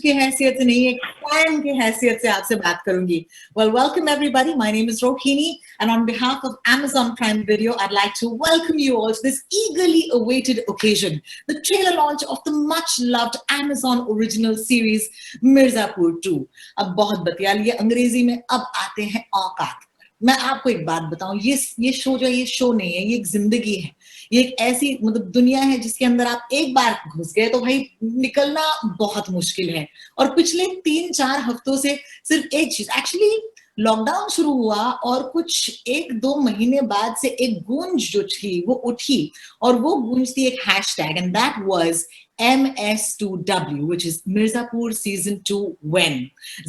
की हैसियत से नहीं, एक फैन की हैसियत से आपसे बात करूंगी. Well, welcome everybody. My name is Rohini, and on behalf of Amazon Prime Video, I'd like to welcome you all to this eagerly awaited occasion, the trailer launch of the much-loved Amazon original series Mirzapur 2. अब बहुत बतिया लिया अंग्रेजी में, अब आते हैं औकात. मैं आपको एक बात बताऊं, ये शो जो है, ये शो नहीं है, ये एक जिंदगी है. ये एक ऐसी मतलब दुनिया है जिसके अंदर आप एक बार घुस गए तो भाई निकलना बहुत मुश्किल है. और पिछले 3-4 हफ्तों से सिर्फ एक चीज, एक्चुअली लॉकडाउन शुरू हुआ और कुछ 1-2 महीने बाद से एक गूंज जो थी वो उठी, और वो गूंज थी एक hashtag, and that was MS2W, which is Mirzapur season 2 when.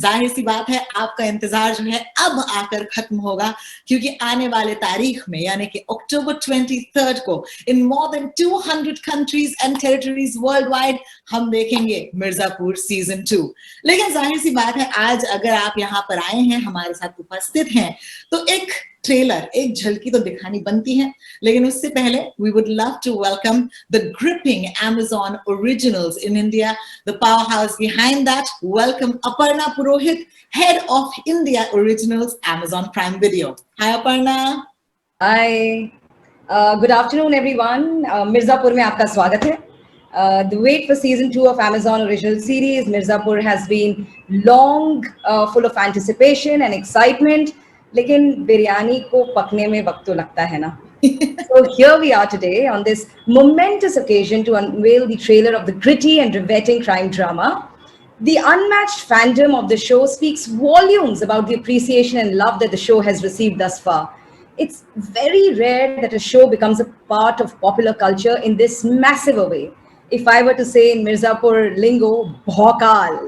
जाहिर सी बात है आपका इंतजार जो है अब आकर खत्म होगा, क्योंकि आने वाले तारीख में यानी कि अक्टूबर 23 को इन more than 200 countries and territories worldwide हम देखेंगे मिर्जापुर सीजन 2. लेकिन जाहिर सी बात है आज अगर आप यहाँ पर आए हैं, हमारे साथ उपस्थित हैं, तो एक ट्रेलर, एक झलकी तो दिखानी बनती है. लेकिन उससे पहले we would love to welcome the gripping Amazon originals in India, the powerhouse behind that. Welcome Aparna Purohit, head of India Originals, Amazon Prime Video. Hi Aparna. Hi. Good afternoon everyone. Mirzapur में आपका स्वागत है. The wait for season 2 of Amazon original series Mirzapur has been long, full of anticipation and excitement. लेकिन बिरयानी को पकने में वक्त तो लगता है ना. So here we are today on this momentous occasion to unveil the trailer of the gritty and riveting crime drama. The unmatched fandom of the show speaks volumes about the appreciation and love that the show has received thus far. It's very rare that a show becomes a part of popular culture in this massive a way. If I were to say in Mirzapur lingo, bhokal.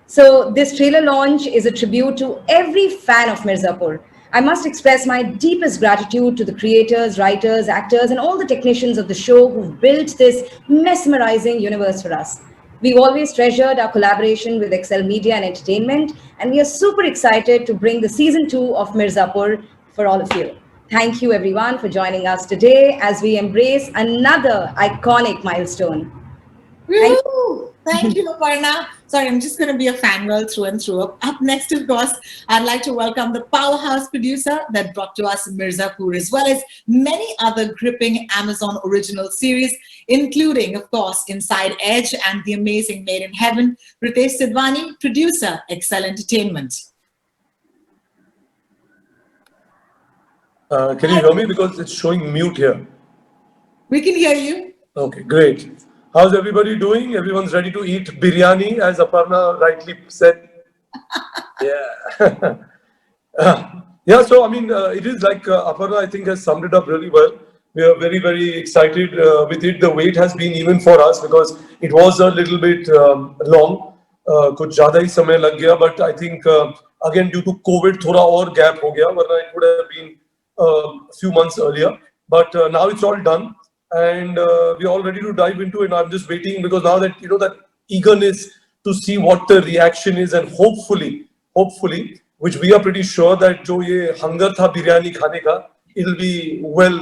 So this trailer launch is a tribute to every fan of Mirzapur. I must express my deepest gratitude to the creators, writers, actors, and all the technicians of the show who've built this mesmerizing universe for us. We've always treasured our collaboration with Excel Media and Entertainment, and we are super excited to bring the season 2 of Mirzapur for all of you. Thank you everyone for joining us today as we embrace another iconic milestone. Thank you, Aparna. Sorry, I'm just going to be a fangirl through and through. Up next, of course, I'd like to welcome the powerhouse producer that brought to us Mirzapur, as well as many other gripping Amazon original series, including, of course, Inside Edge and the amazing Made in Heaven, Ritesh Sidwani, producer, Excel Entertainment. Can you hear me? Because it's showing mute here. We can hear you. Okay, great. How's everybody doing? Everyone's ready to eat biryani, as Aparna rightly said. Yeah. Yeah, so I mean, it is like Aparna, I think, has summed it up really well. We are very, very excited with it. The wait has been even for us because it was a little bit long. कुछ ज़्यादा ही समय लग गया, but I think again due to COVID थोड़ा और gap हो गया, वरना it would have been a few months earlier. But now it's all done. And we're all ready to dive into it. I'm just waiting because now that that eagerness to see what the reaction is, and hopefully, which we are pretty sure that जो ये hunger था बिरयानी खाने का, it'll be well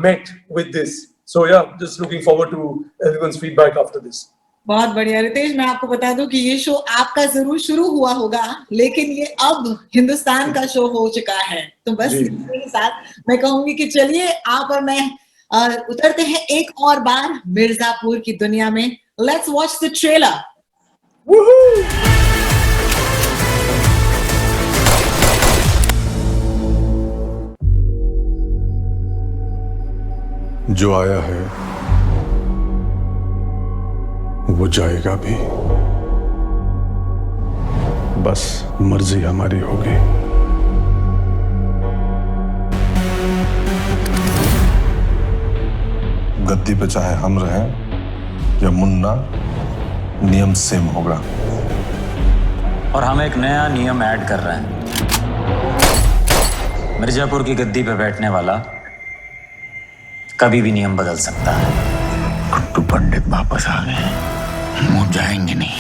met with this. So yeah, just looking forward to everyone's feedback after this. बहुत बढ़िया रितेश, मैं आपको बता दूं कि ये शो आपका जरूर शुरू हुआ होगा, लेकिन ये अब हिंदुस्तान का शो हो चुका है. तो बस इसके साथ मैं कहूंगी कि चलिए आप और मैं उतरते हैं एक और बार मिर्जापुर की दुनिया में. Let's watch the trailer. जो आया है वो जाएगा भी. बस मर्जी हमारी होगी. गद्दी पे चाहे हम रहें या मुन्ना, नियम सेम होगा. और हम एक नया नियम ऐड कर रहे हैं. मिर्जापुर की गद्दी पे बैठने वाला कभी भी नियम बदल सकता है. गुड्डू पंडित वापस आ गए, मुंह जाएंगे नहीं.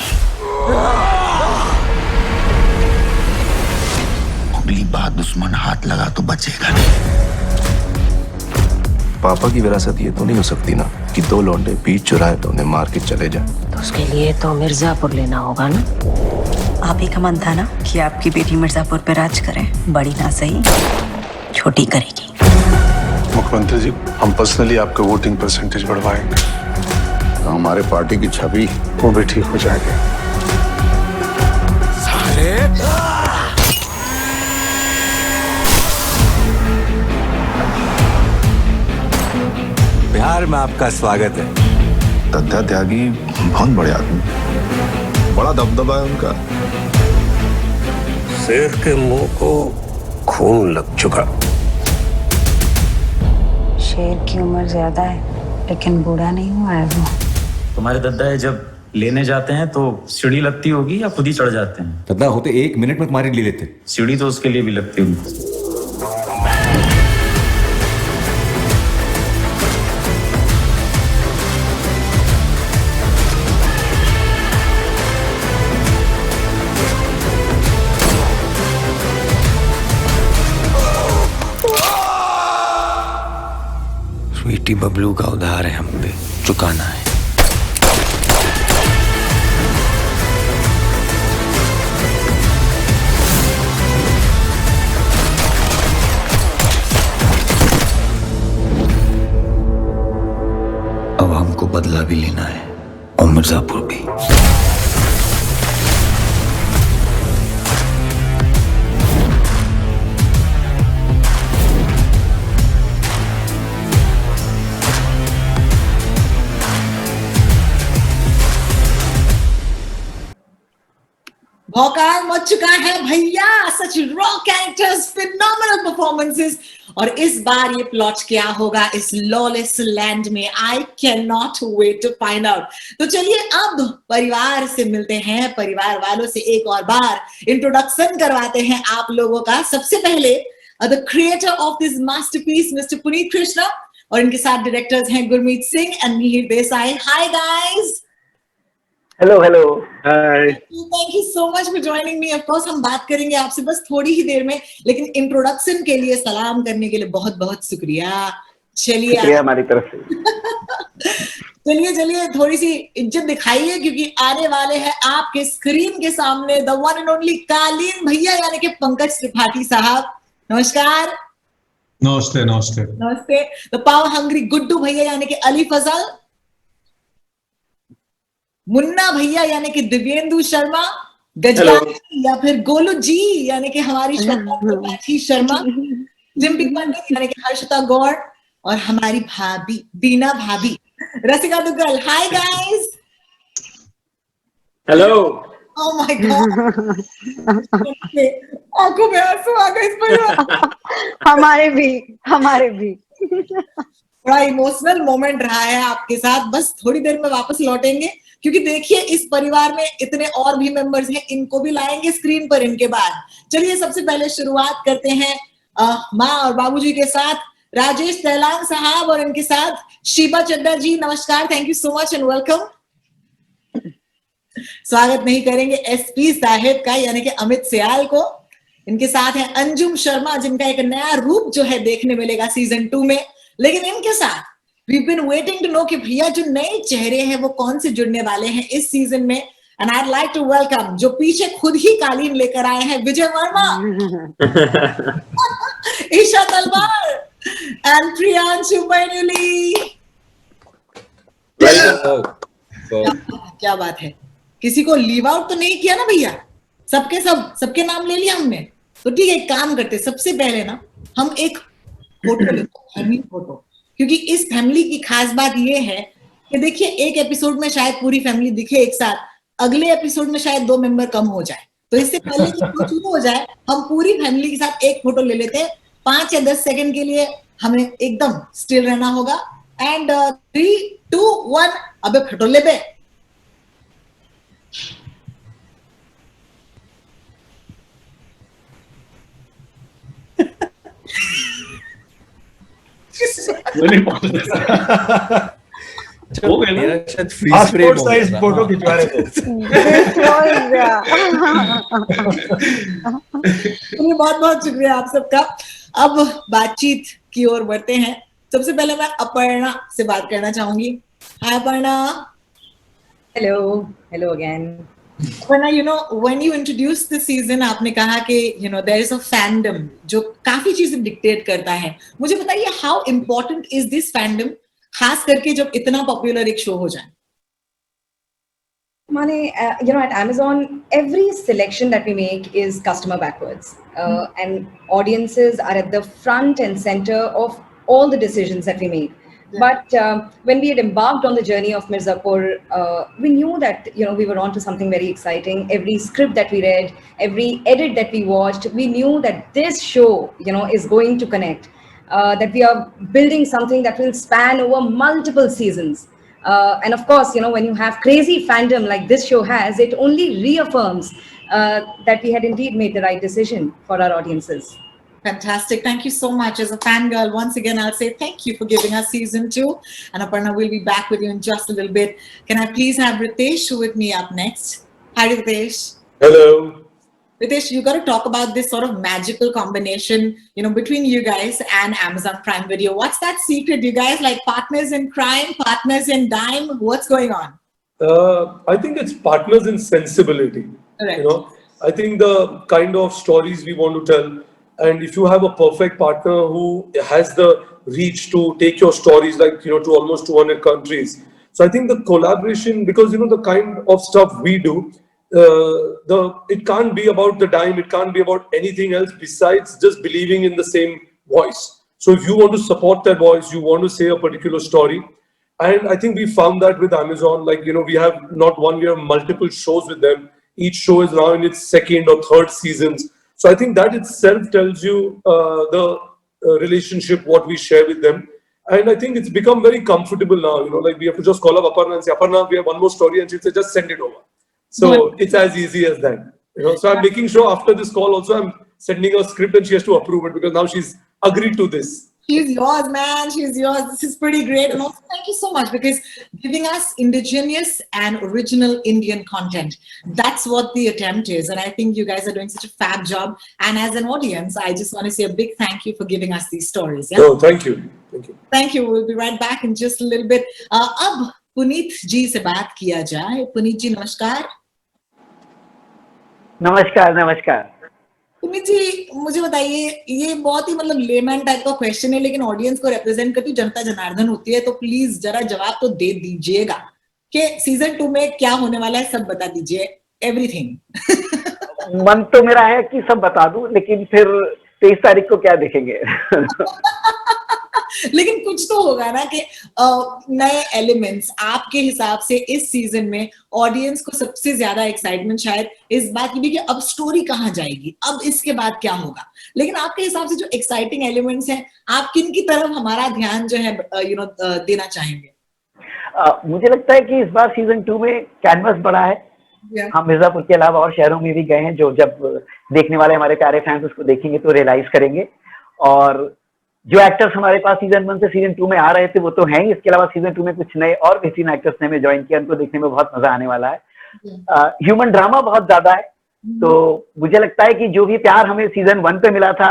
अगली बार दुश्मन हाथ लगा तो बचेगा नहीं. पापा की विरासत ये तो नहीं हो सकती ना. कि 2 लौंडे बीच चुराए तो उन्हें मार के चले जाए। तो उसके लिए तो मिर्जापुर लेना होगा ना। आप ही का मन था ना कि आपकी बेटी मिर्जापुर पे राज करे, बड़ी ना सही छोटी करेगी। मुख्यमंत्री जी, हम पर्सनली आपका वोटिंग परसेंटेज बढ़वाएंगे तो हमारे पार्टी की छवि वो भी ठीक हो जाएगी। बिहार में आपका स्वागत है। दद्दा त्यागी बहुत बड़े आदमी, बड़ा दबदबा है उनका। शेर के मुंह को खून लग चुका। शेर की उम्र ज्यादा है लेकिन बूढ़ा नहीं हुआ है वो। तुम्हारे दद्दा है जब लेने जाते हैं तो सीढ़ी लगती होगी या खुद ही चढ़ जाते हैं? दद्दा होते 1 मिनट में तुम्हारी ले लेते। सीढ़ी तो उसके लिए भी लगती होगी। स्वीटी बबलू का उधार है हम पे, चुकाना है। अब हमको बदला भी लेना है और मिर्जापुर भी। भौकाल मच चुका है भैया, सच रॉ कैरेक्टर्स, फिनोमिनल परफॉर्मेंसेस। और इस बार ये प्लॉट क्या होगा इस लॉलेस लैंड में, I can not wait to find out. तो चलिए अब परिवार से मिलते हैं, परिवार वालों से एक और बार इंट्रोडक्शन करवाते हैं आप लोगों का। सबसे पहले the creator of this masterpiece mister Puneet Krishna, और इनके साथ डायरेक्टर्स हैं Gurmeet Singh and Mihir Desai. Hi guys. Hello hi, thank you so much for joining me. Of course हम बात करेंगे आपसे बस थोड़ी ही देर में, लेकिन इंट्रोडक्शन के लिए, सलाम करने के लिए बहुत बहुत शुक्रिया। चलिए हमारी तरफ से चलिए थोड़ी सी इज्जत दिखाइए, क्योंकि आने वाले हैं आपके स्क्रीन के सामने द वन एंड ओनली कालीन भैया, यानी कि पंकज त्रिपाठी साहब। नमस्कार। नमस्ते नमस्ते नमस्ते। द पावर हंग्री गुड्डू भैया, यानी कि अली फजल। मुन्ना भैया, यानी कि दिव्येंदु शर्मा गजरानी, या फिर गोलू जी, यानी कि हमारी त्रिपाठी शर्मा। जिम्पी पंडित, यानी कि हर्षिता गौड़, और हमारी भाभी बीना भाभी Rasika Duggal. Hi guys. Hello. Oh my god, आंखों में आंसू आ गए इस पर। हमारे भी बड़ा इमोशनल मोमेंट रहा है आपके साथ। बस थोड़ी देर में वापस लौटेंगे, क्योंकि देखिए इस परिवार में इतने और भी मेंबर्स हैं, इनको भी लाएंगे स्क्रीन पर इनके बाद। चलिए सबसे पहले शुरुआत करते हैं माँ और बाबूजी के साथ। राजेश तैलांग साहब और इनके साथ शीबा चड्डा जी, नमस्कार, thank you so much and welcome. स्वागत नहीं करेंगे एसपी साहेब का, यानी कि अमित सियाल को। इनके साथ है अंजुम शर्मा, जिनका एक नया रूप जो है देखने मिलेगा सीजन 2 में। लेकिन इनके साथ we've been waiting to know कि भैया जो नए चेहरे हैं वो कौन से जुड़ने वाले हैं इस सीजन में। and I'd like to welcome जो पीछे खुद ही कालीन लेकर आए हैं, विजय वर्मा, ईशा तलवार and प्रियांशु बैनुली। क्या बात है, किसी को लीव आउट तो नहीं किया ना भैया? सबके नाम ले लिया हमने। तो ठीक है, एक काम करते, सबसे पहले ना हम एक फोटो लेते, फोटो, क्योंकि इस फैमिली की खास बात ये है कि देखिए एक एपिसोड में शायद पूरी फैमिली दिखे एक साथ, अगले एपिसोड में शायद 2 मेंबर कम हो जाए। तो इससे पहले कि कुछ शुरू हो जाए, हम पूरी फैमिली के साथ एक फोटो ले लेते हैं। 5 या 10 सेकंड के लिए हमें एकदम स्टिल रहना होगा। एंड 3, 2, 1 अबे फोटो ले बे। पासपोर्ट साइज फोटो खिंचवा रहे थे। बहुत बहुत शुक्रिया आप सबका। अब बातचीत की ओर बढ़ते हैं। सबसे पहले मैं अपर्णा से बात करना चाहूंगी. हाय Aparna. Hello again. Aparna, you know, when you introduced the season, आपने कहा कि you know there is a fandom जो काफी चीजें dictate करता है. मुझे बताइए how important is this fandom, खास करके जब इतना popular एक show हो जाए. Mane, you know, at Amazon, every selection that we make is customer backwards, and audiences are at the front and center of all the decisions that we make. But when we had embarked on the journey of Mirzapur, we knew that we were on to something very exciting. Every script that we read, every edit that we watched, we knew that this show is going to connect. That we are building something that will span over multiple seasons. And of course, when you have crazy fandom like this show has, it only reaffirms that we had indeed made the right decision for our audiences. Fantastic. Thank you so much. As a fangirl, once again, I'll say thank you for giving us season 2. And Aparna, we'll be back with you in just a little bit. Can I please have Ritesh with me up next? Hi, Ritesh. Hello. Ritesh, you got to talk about this sort of magical combination, between you guys and Amazon Prime Video. What's that secret? You guys like partners in crime, partners in dime? What's going on? I think it's partners in sensibility. Correct. I think the kind of stories we want to tell, and if you have a perfect partner who has the reach to take your stories to almost 200 countries. So I think the collaboration, because the kind of stuff we do, it can't be about the dime, it can't be about anything else besides just believing in the same voice. So if you want to support that voice, you want to say a particular story. And I think we found that with Amazon, we have not one, we have multiple shows with them. Each show is now in its second or third seasons. So I think that itself tells you the relationship, what we share with them. And I think it's become very comfortable now, we have to just call up Aparna and say, Aparna, we have one more story, and she'll say, just send it over. So it's as easy as that. So I'm making sure after this call also, I'm sending her a script and she has to approve it because now she's agreed to this. She's yours, man. She's yours. This is pretty great. And also, thank you so much because giving us indigenous and original Indian content. That's what the attempt is. And I think you guys are doing such a fab job. And as an audience, I just want to say a big thank you for giving us these stories. Yeah? Oh, thank you. Thank you. Thank you. We'll be right back in just a little bit. अब पुनीत जी से बात किया जाए. पुनीत जी, नमस्कार. नमस्कार नमस्कार. पुनीत जी, मुझे बताइए, ये बहुत ही लेमैन टाइप का क्वेश्चन है, लेकिन ऑडियंस को रिप्रेजेंट करती जनता जनार्दन होती है, तो प्लीज जरा जवाब तो दे दीजिएगा कि सीजन 2 में क्या होने वाला है, सब बता दीजिए, एवरीथिंग. मन तो मेरा है कि सब बता दूं, लेकिन फिर 23 तारीख को क्या देखेंगे. लेकिन कुछ तो होगा ना कि नए एलिमेंट्स आपके हिसाब से इस सीजन में ऑडियंस को सबसे ज्यादा एक्साइटमेंट शायद इस बात की भी कि अब स्टोरी कहाँ जाएगी, अब इसके बाद क्या होगा. लेकिन आपके हिसाब से जो एक्साइटिंग एलिमेंट्स हैं, आप किन की तरफ हमारा ध्यान जो है देना चाहेंगे? मुझे लगता है कि इस बार सीजन 2 में कैनवस बड़ा है. हम मिर्जापुर के अलावा और शहरों में भी गए हैं, जो जब देखने वाले हमारे प्यारे फैंस उसको देखेंगे तो रियलाइज करेंगे. और जो एक्टर्स हमारे पास सीजन 1 से सीजन 2 में आ रहे थे वो तो हैं ही. इसके अलावा सीजन 2 में कुछ नए और बेहतरीन एक्टर्स ने हमें ज्वाइन किया, उनको देखने में बहुत मजा आने वाला है. ह्यूमन ड्रामा बहुत ज्यादा है, तो मुझे लगता है कि जो भी प्यार हमें सीजन 1 पे मिला था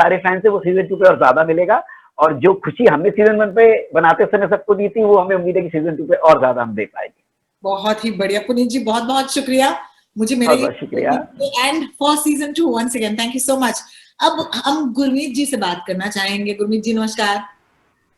सारे फैंस से, वो सीजन 2 पे और ज्यादा मिलेगा. और जो खुशी हमने सीजन 1 पे बनाते समय सबको दी थी, वो हमें उम्मीद है कि सीजन 2 पे और ज्यादा हम देख पाएंगे. बहुत ही बढ़िया पुनीत जी, बहुत बहुत शुक्रिया. मुझे मेरे शुक्रिया. And for season 2 once again thank you so much. अब हम गुरमीत जी से बात करना चाहेंगे. गुरमीत जी, नमस्कार.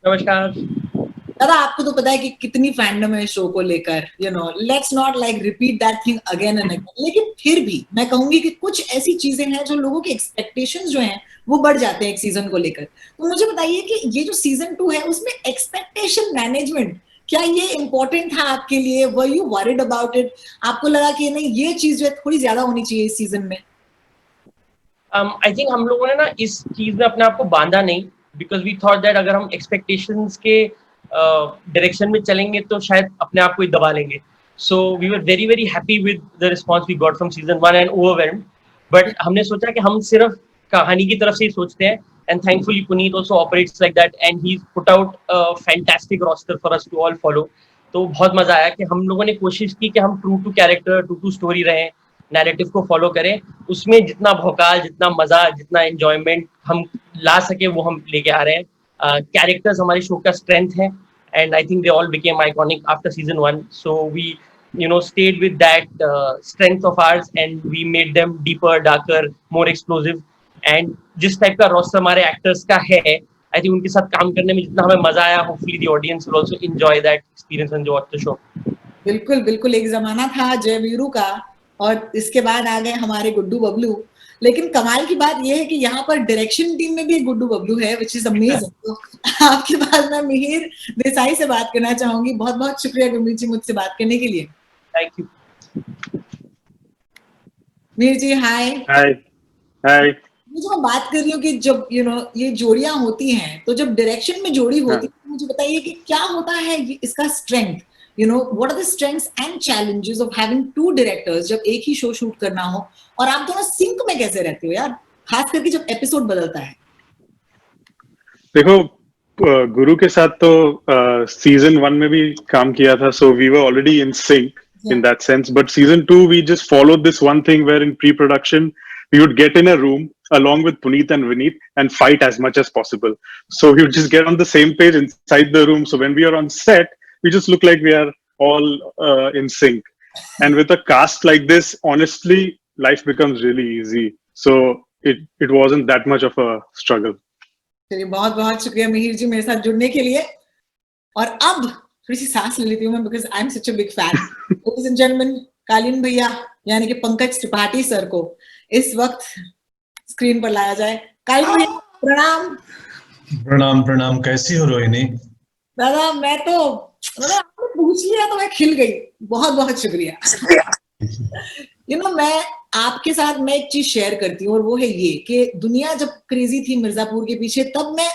नमस्कार दादा, आपको तो पता है कि कितनी फैंडम है शो को लेकर. Let's not repeat that thing again and again. लेकिन फिर भी मैं कहूंगी कि कुछ ऐसी चीजें हैं जो लोगों के एक्सपेक्टेशंस जो हैं वो बढ़ जाते हैं एक सीजन को लेकर. तो मुझे बताइए कि ये जो सीजन 2 है उसमें एक्सपेक्टेशन मैनेजमेंट, क्या ये इम्पोर्टेंट था आपके लिए? Were you worried about it? आपको लगा कि नहीं, ये चीज जो है थोड़ी ज्यादा होनी चाहिए इस सीजन में? आई थिंक हम लोगों ने ना इस चीज में अपने आप को बांधा नहीं, बिकॉज वी थॉट दैट अगर हम एक्सपेक्टेशंस के डायरेक्शन में चलेंगे तो शायद अपने आप को ही दबा लेंगे. So we were very very happy with the response we got from season 1 and overwhelmed. But हमने सोचा कि हम सिर्फ कहानी की तरफ से ही सोचते हैं, and thankfully Puneet also operates like that and he's put out a fantastic roster for us to all follow. तो बहुत मजा आया कि हम लोगों ने कोशिश की कि हम true to character, true to story रहें, नैरेटिव को फॉलो करें. उसमें जितना भौकाल, जितना मजा, जितना एंजॉयमेंट हम ला सके वो हम लेके आ रहे हैं. कैरेक्टर्स हमारे शो का स्ट्रेंथ है, and I think they all became iconic after season 1. So we, stayed with that strength of ours, and we made them deeper, darker, more explosive. And जिस टाइप का रोस्टर हमारे actors का है, I think उनके साथ काम करने में जितना हमें मजा आया, hopefully the audience will also enjoy that experience and watch the show. बिल्कुल बिल्कुल, एक जमाना था जयवीरू का, और इसके बाद आ गए हमारे गुड्डू बबलू। लेकिन कमाल की बात यह है कि यहाँ पर डायरेक्शन टीम में भी एक गुड्डू बबलू है, which is amazing। तो आपके पास मैं मिहिर देसाई से बात करना चाहूंगी। बहुत बहुत शुक्रिया गंभीर जी मुझसे बात करने के लिए। थैंक यू मिहिर जी। हाय हाय। जो मैं बात कर रही हूँ कि जब ये जोड़ियां होती हैं, तो जब डायरेक्शन में जोड़ी होती है, मुझे बताइए कि क्या होता है इसका strength, what are the strengths and challenges of having two directors जब एक ही शो शूट करना हो, और आप दोनों सिंक में कैसे रहते हो यार, खास करके जब एपिसोड बदलता है? देखो, गुरु के साथ तो सीजन 1 में भी काम किया था, so we were already in sync in that sense, but season 2 we just followed this one thing where in pre-production we would get in a room along with Puneet and Vineet and fight as much as possible. So we would just get on the same page inside the room, so when we are on set we just look like we are all in sync. And with a cast like this, honestly, life becomes really easy. So it wasn't that much of a struggle. चलिए, बहुत बहुत शुक्रिया मिहिर जी मेरे साथ जुड़ने के लिए। और अब थोड़ी सी सांस ले लेती हूँ मैं, because I'm such a big fan. Ladies and gentlemen, कालीन भैया यानी कि पंकज त्रिपाठी सर को इस वक्त स्क्रीन पर लाया जाए। कालीन भैया प्रणाम। प्रणाम प्रणाम। कैसी हो रोहिणी? दादा मैं तो आपने पूछ लिया तो मैं खिल गई। बहुत बहुत शुक्रिया। मैं आपके साथ मैं एक चीज शेयर करती हूँ, और वो है ये कि दुनिया जब क्रेजी थी मिर्जापुर के पीछे, तब मैं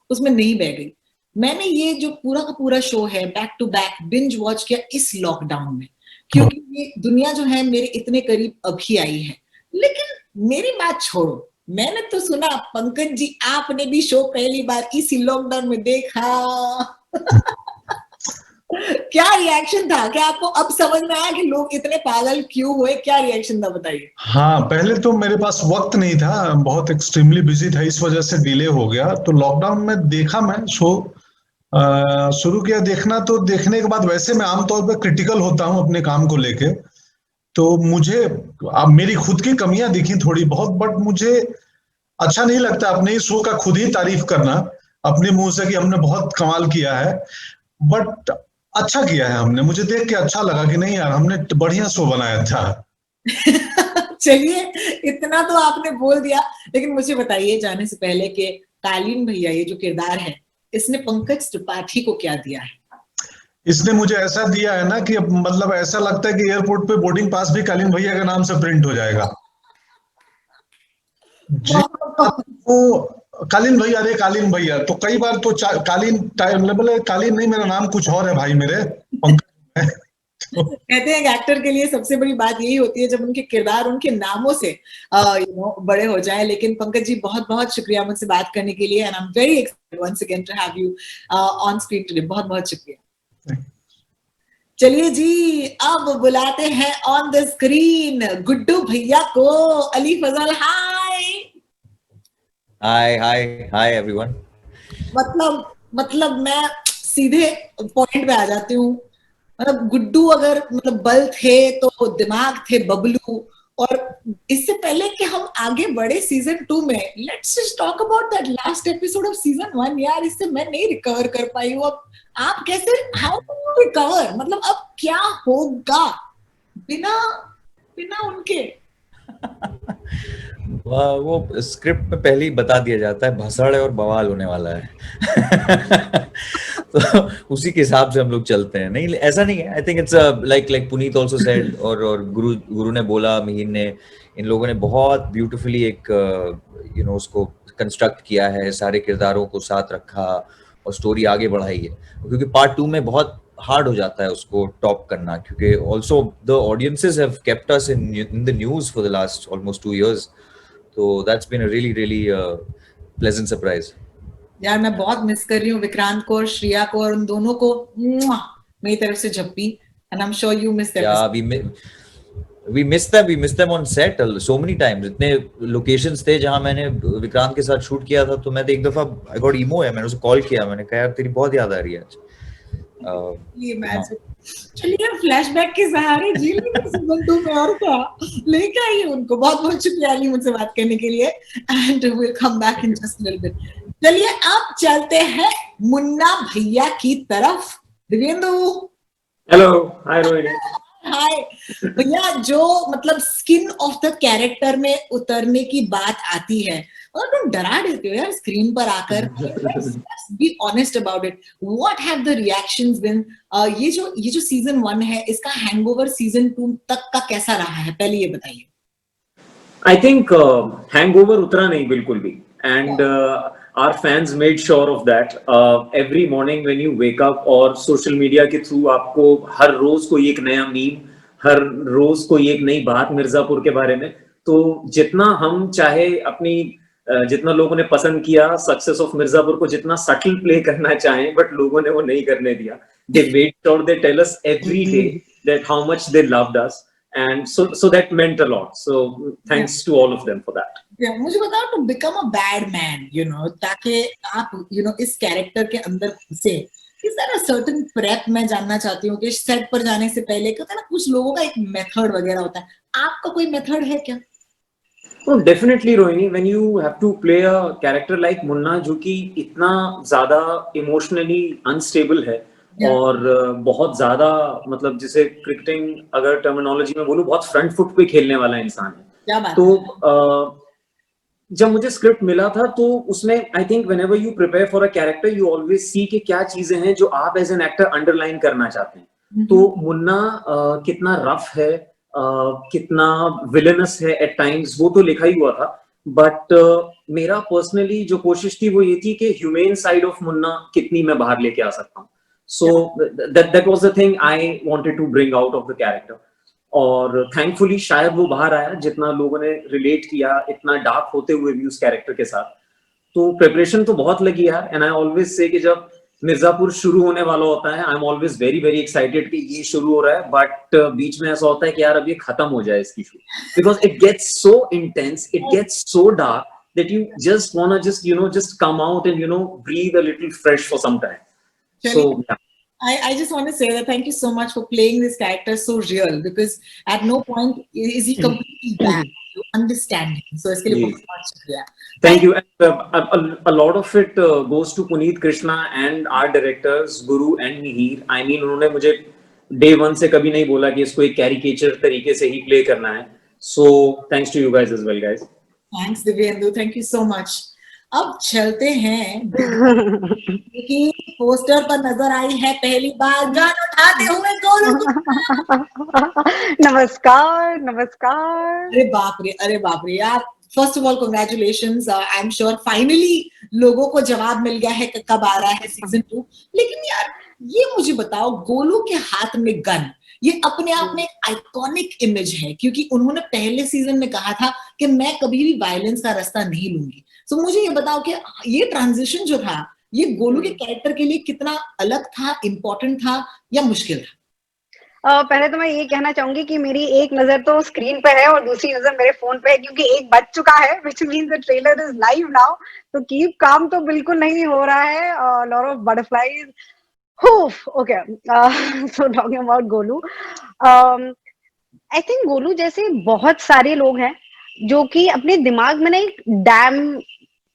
उसमें नहीं बह गई। मैंने ये जो पूरा का पूरा शो है back to back binge watch किया इस लॉकडाउन में, क्योंकि ये दुनिया जो है मेरे इतने करीब अभी आई है। लेकिन मेरी बात छोड़ो, मैंने तो सुना पंकज जी आपने भी शो पहली बार इसी लॉकडाउन में देखा। क्या रिएक्शन था? क्या आपको अब समझ में आया कि लोग इतने पागल क्यों हुए? क्या रिएक्शन था बताइए। हाँ, पहले तो मेरे पास वक्त नहीं था, बहुत एक्सट्रीमली बिजी था, इस वजह से डिले हो गया। तो लॉकडाउन में देखा मैं शो, शुरू किया देखना। तो देखने के बाद वैसे मैं आमतौर पर क्रिटिकल होता हूँ अपने काम को लेके, तो मुझे अब मेरी खुद की कमियां दिखी थोड़ी बहुत, बट मुझे अच्छा नहीं लगता अपने ही शो का खुद ही तारीफ करना अपने मुंह से कि हमने बहुत कमाल किया है। बट अच्छा किया है हमने, मुझे देख के अच्छा लगा कि नहीं यार हमने बढ़िया शो बनाया था। चलिए, इतना तो आपने बोल दिया, लेकिन मुझे बताइए जाने से पहले कि कालीन भैया ये जो किरदार है, इसने पंकज त्रिपाठी को क्या दिया है? इसने मुझे ऐसा दिया है ना कि मतलब ऐसा लगता है कि एयरपोर्ट पे बोर्डिंग पास भी कालीन भैया के नाम से प्रिंट हो जाएगा। वो कालीन भैया, अरे कालीन भैया, तो कई बार तो कालीन कालीन नहीं, मेरा नाम कुछ और है भाई मेरे। कहते हैं एक्टर के लिए सबसे बड़ी बात यही होती है जब उनके किरदार उनके नामों से बड़े हो जाए। लेकिन पंकज जी बहुत बहुत शुक्रिया मुझसे बात करने के लिए, and I am very excited once again to have you on screen today. बहुत बहुत शुक्रिया। चलिए जी, अब बुलाते हैं ऑन द स्क्रीन गुड्डू भैया को। Ali Fazal, hi everyone. मतलब मैं सीधे पॉइंट पे आ जाती हूँ। मतलब गुड्डू अगर बल थे तो दिमाग थे बबलू। और इससे पहले कि हम आगे बढ़े सीजन 2 में, let's just talk about that last episode of season 1। यार इससे मैं नहीं रिकवर कर पाई हूँ। अब आप कैसे, हाउ डू यू रिकवर? मतलब अब क्या होगा बिना उनके? वो स्क्रिप्ट में पहले ही बता दिया जाता है भसड़ और बवाल होने वाला है। तो उसी के हिसाब से हम लोग चलते हैं। नहीं, ऐसा नहीं है। I think it's like Puneet also said, और गुरु ने बोला, मिहिर ने, इन लोगों ने बहुत ब्यूटीफुली एक उसको कंस्ट्रक्ट किया है, सारे किरदारों को साथ रखा और स्टोरी आगे बढ़ाई है। क्योंकि पार्ट 2 में बहुत हार्ड हो जाता है उसको टॉप करना, क्योंकि also the audiences have kept us in the news for the last almost 2 years। तो that's been a really pleasant surprise. यार मैं बहुत मिस कर रही हूँ विक्रांत को और श्रिया को, और उन दोनों को मेरी तरफ से झप्पी, and I am sure you miss them. we missed them on set so many times. इतने locations थे जहाँ मैंने विक्रांत के साथ शूट किया था, तो मैं एक दफा I got emo है, मैंने उसे कॉल किया, मैंने कहा यार तेरी बहुत याद आ रही है आज। ये मैजिक। चलिए फ्लैशबैक के सहारे जी लेंगे सीजन 2 में, और क्या लेके आइए उनको। बहुत बहुत शुक्रिया अली मुझसे बात करने के लिए, and will come back in just little bit. चलिए अब चलते हैं मुन्ना भैया की तरफ। दिव्येंदु। हेलो, हाय रोहिणी। हाय भैया, जो मतलब स्किन ऑफ द कैरेक्टर में उतरने की बात आती है और तुम डरा देते हो यार स्क्रीन पर आकर। Be honest about it, what have the reactions been? ये जो सीजन 1 है, इसका हैंगओवर सीजन 2 तक का कैसा रहा है, पहले ये बताइए। आई थिंक हैंगओवर उतरा नहीं बिल्कुल भी, and our fans made sure of that. Every morning when you wake up और social media के through आपको हर रोज कोई एक नया मीम, हर रोज कोई एक नई बात मिर्जापुर के बारे में। तो जितना हम चाहे अपनी जितना लोगों ने पसंद किया सक्सेस ऑफ मिर्जापुर को, जितना सटल प्ले करना चाहें, बट लोगों ने वो नहीं करने दिया। They made sure they tell us every day that how much they loved us, and so that meant a lot. So thanks to all of them for that. मुझे बताओ, to become a bad man, you know, ताकि आप इस character के अंदर घुसे, is there a certain prep? मैं जानना चाहती हूँ कि सेट पर जाने से पहले कहते हैं ना, कुछ लोगों का एक मेथड वगैरह होता है, आपका कोई मेथड है क्या? Oh, definitely Rohini, when you have to play a character like Munna, जो कि इतना ज्यादा इमोशनली अनस्टेबल है और बहुत ज्यादा, मतलब जिसे क्रिकेटिंग अगर टर्मिनोलॉजी में बोलूं, बहुत फ्रंट फुट पे खेलने वाला इंसान है। क्या बात तो जब मुझे स्क्रिप्ट मिला था तो उसमें I think whenever you prepare for a character you always see कि क्या चीजें हैं जो आप एज एन एक्टर अंडरलाइन करना चाहते हैं। तो मुन्ना कितना रफ है, कितना विलेनस है एट टाइम्स, वो तो लिखा ही हुआ था, बट मेरा पर्सनली जो कोशिश थी वो ये थी कि ह्यूमेन साइड ऑफ मुन्ना कितनी मैं बाहर लेके आ सकता हूँ। So that was the thing I wanted to bring out of the character, और थैंकफुली शायद वो बाहर आया जितना लोगों ने रिलेट किया, इतना डार्क होते हुए भी उस कैरेक्टर के साथ। तो प्रिपरेशन तो बहुत लगी यार, एंड आई ऑलवेज से कि जब मिर्जापुर शुरू होने वाला होता है, I am always very very excited कि ये शुरू हो रहा है, बट बीच में ऐसा होता है कि यार अब ये खत्म हो जाए इसकी shoot, because it gets so intense, it gets so dark that you just wanna just come out and breathe a little fresh for some time. So yeah. I just want to say that thank you so much for playing this character so real, because at no point is he completely bad. You understand him. So iske liye bahut shukriya. Thank you. And a lot of it goes to Puneet Krishna and our directors Guru and Mihir. I mean उन्होंने मुझे day 1 से कभी नहीं बोला कि इसको एक caricature तरीके से ही play करना है. So thanks to you guys as well, guys. Thanks Divyendu. Thank you so much. अब चलते हैं कि पोस्टर पर नजर आई है पहली बार गान उठाते हुए गोलू। नमस्कार नमस्कार। अरे बाप रे यार, first of all congratulations. I am sure finally लोगों को जवाब मिल गया है कि कब आ रहा है सीजन 2। लेकिन यार ये मुझे बताओ, गोलू के हाथ में गन, ये अपने आप में आइकॉनिक इमेज है, क्योंकि उन्होंने पहले सीजन में कहा था कि मैं कभी भी वायलेंस का रास्ता नहीं लूंगी। तो मुझे ये बताओ कि ये ट्रांजिशन जो था, ये गोलू के कैरेक्टर के लिए कितना अलग था, इम्पोर्टेंट था या मुश्किल था? पहले तो मैं ये कहना चाहूंगी कि मेरी एक नजर तो स्क्रीन पे है और दूसरी नजर मेरे फोन पे है, क्योंकि एक बज चुका है, which means the trailer is live now. तो कीप काम तो बिल्कुल नहीं हो रहा है। lot of butterflies. Okay. So talking about Golu, I think Golu जैसे बहुत सारे लोग हैं जो कि अपने दिमाग में ना एक डैम